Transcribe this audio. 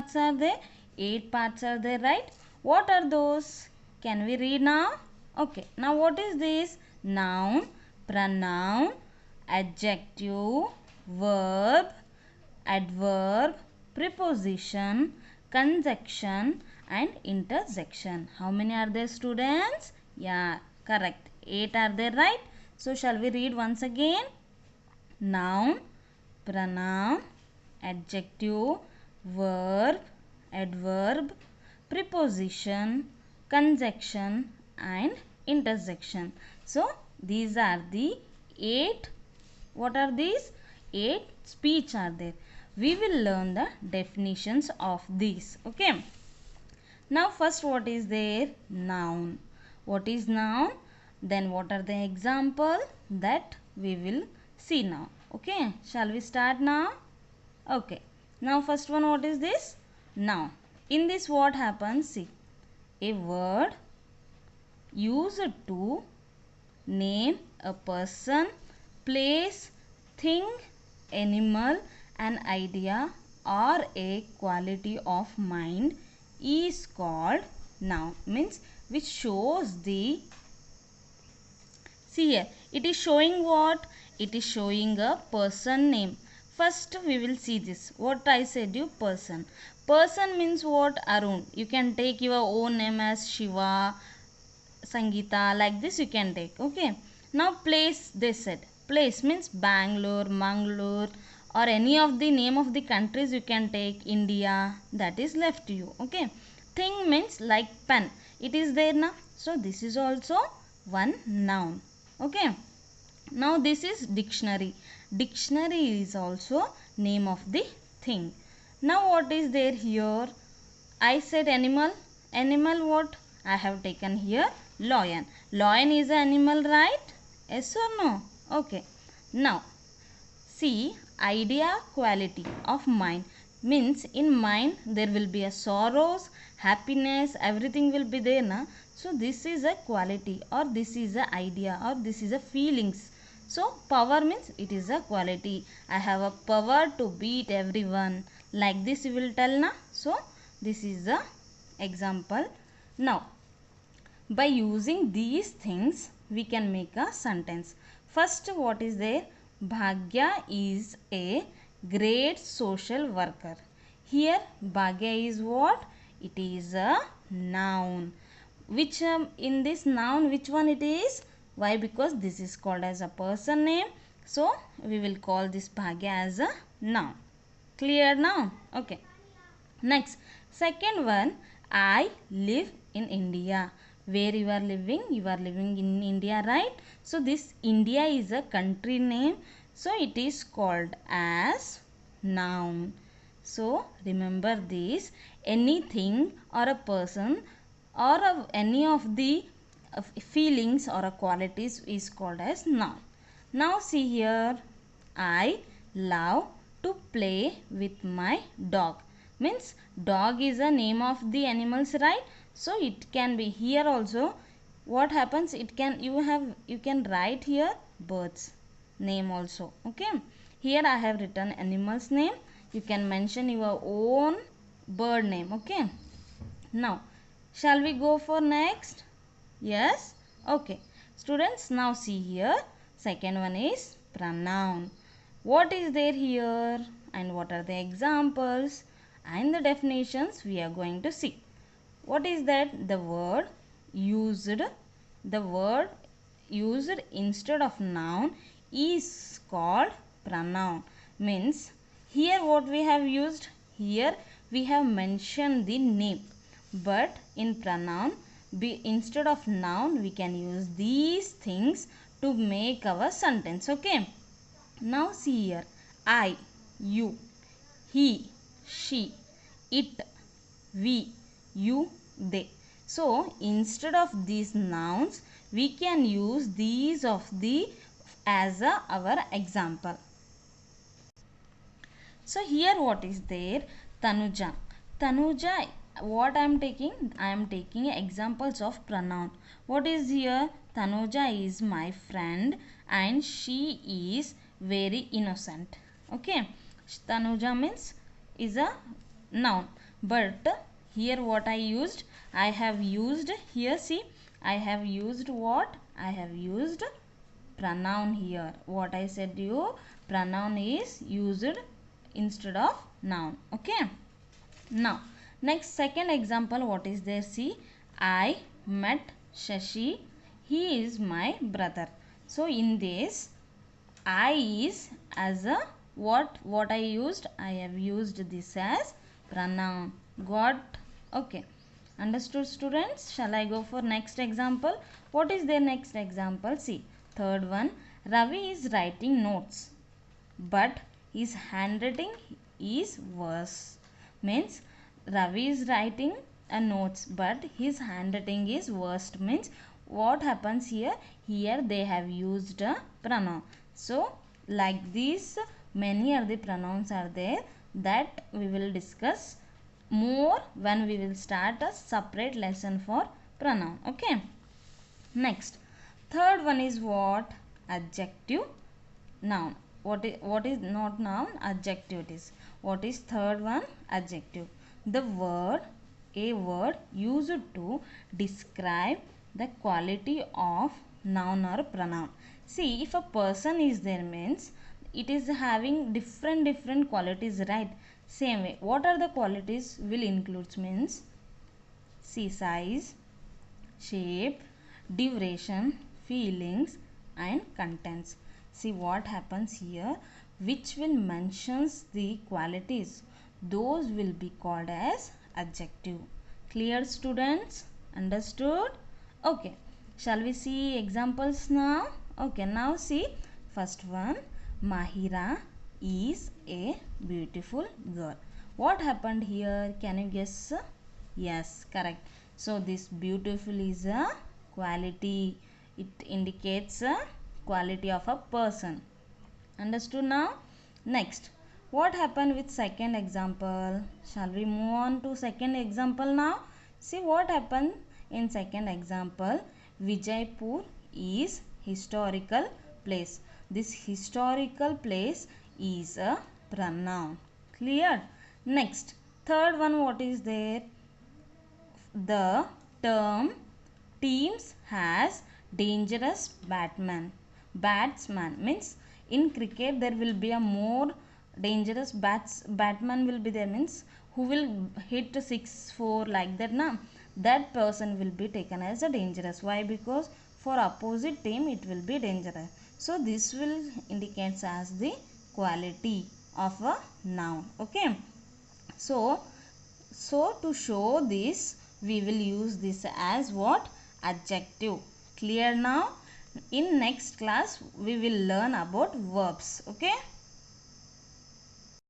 parts are there? 8 parts are there, right? What are those? Can we read now? Okay. Now what is this? Noun, pronoun, adjective, verb, adverb, preposition, conjunction and interjection. How many are there, students? Yeah, correct. 8 are there, right? So shall we read once again? Noun, pronoun, adjective, verb, adverb, preposition, conjunction and interjection. So these are the 8. What are these? 8 speech are there. We will learn the definitions of these. Okay. Now first, what is there? Noun. What is noun? Then what are the example? That we will see now. Okay. Shall we start now? Okay. Now first one, what is this? Noun. In this what happens? See. A word used to name a person, place, thing, animal, an idea or a quality of mind is called noun. Means which shows the, see here, it is showing what? It is showing a person name. First we will see this. What I said you, person. Person means what? Arun. You can take your own name as Shiva, Sangeeta, like this you can take. Okay. Now place, they said. Place means Bangalore, Mangalore or any of the name of the countries you can take. India, that is left to you. Okay. Thing means like pen. It is there now. So this is also one noun. Okay. Now this is dictionary. Dictionary is also name of the thing. Now what is there here? I said animal. Animal what? I have taken here lion. Lion is an animal, right? Yes or no? Okay. Now see, idea, quality of mind means in mind there will be a sorrows, happiness, everything will be there na. So this is a quality or this is a idea or this is a feelings. So power means it is a quality. I have a power to beat everyone. Like this you will tell na. So this is the example. Now by using these things we can make a sentence. First, what is there? Bhagya is a great social worker. Here Bhagya is what? It is a noun. Which in this noun, which one it is? Why? Because this is called as a person name. So we will call this Bhagya as a noun. Clear now? Okay. Next, second one, I live in India. Where you are living? You are living in India, right? So this India is a country name. So it is called as noun. So remember this, anything or a person or any of the feelings or a qualities is called as noun. Now see here, I love to play with my dog. Means dog is a name of the animals, right? So it can be here also. What happens? It can, you can write here birds name also. Okay. Here I have written animals name. You can mention your own bird name. Okay. Now shall we go for next? Yes. Okay. Students, now see here. Second one is pronoun. What is there here and what are the examples and the definitions we are going to see. What is that? The word used instead of noun is called pronoun. Means here what we have used? Here we have mentioned the name, but in pronoun instead of noun we can use these things to make our sentence. Okay. Now see here, I, you, he, she, it, we, you, they. So instead of these nouns we can use these of the as our example. So here what is there? Tanuja. Tanuja, what I am taking? I am taking examples of pronoun. What is here? Tanuja is my friend and she is very innocent. Okay. Tanuja means is a noun. but here what I used, I have used here, see, I have used what, I have used pronoun here. What I said to you, pronoun is used instead of noun. Okay, now next second example, what is there, see, I met Shashi, he is my brother. So in this, I is as a what I used, I have used this as pronoun. Got? Okay, understood students? Shall I go for next example? What is their next example? See, third one, Ravi is writing notes but his handwriting is worse. Means Ravi is writing a notes but his handwriting is worst. Means what happens here, here they have used a pronoun. So like this many other pronouns are there that we will discuss more when we will start a separate lesson for pronoun. Okay, next third one is what, adjective, noun. What is not noun, adjective it is. What is third one, adjective, the word, a word used to describe the quality of noun or pronoun. See, if a person is there means it is having different qualities, right? Same way, what are the qualities will includes means, see, size, shape, duration, feelings and contents. See what happens here, which will mentions the qualities, those will be called as adjective. Clear students? Understood? Okay, shall we see examples now? Okay, now see, first one, Mahira is a beautiful girl. What happened here? Can you guess? Yes, correct. So this beautiful is a quality. It indicates a quality of a person. Understood now? Next, what happened with second example? Shall we move on to second example now? See what happened in second example. Vijaypur is historical place. This historical place is a pronoun. Clear? Next, third one, what is there? The term teams has dangerous batsman means in cricket there will be a more dangerous batman will be there, means who will hit 6-4 like that na, that person will be taken as a dangerous. Why? Because for opposite team it will be dangerous. So this will indicates as the quality of a noun. Okay, so to show this we will use this as what, adjective. Clear now? In next class we will learn about verbs. Okay.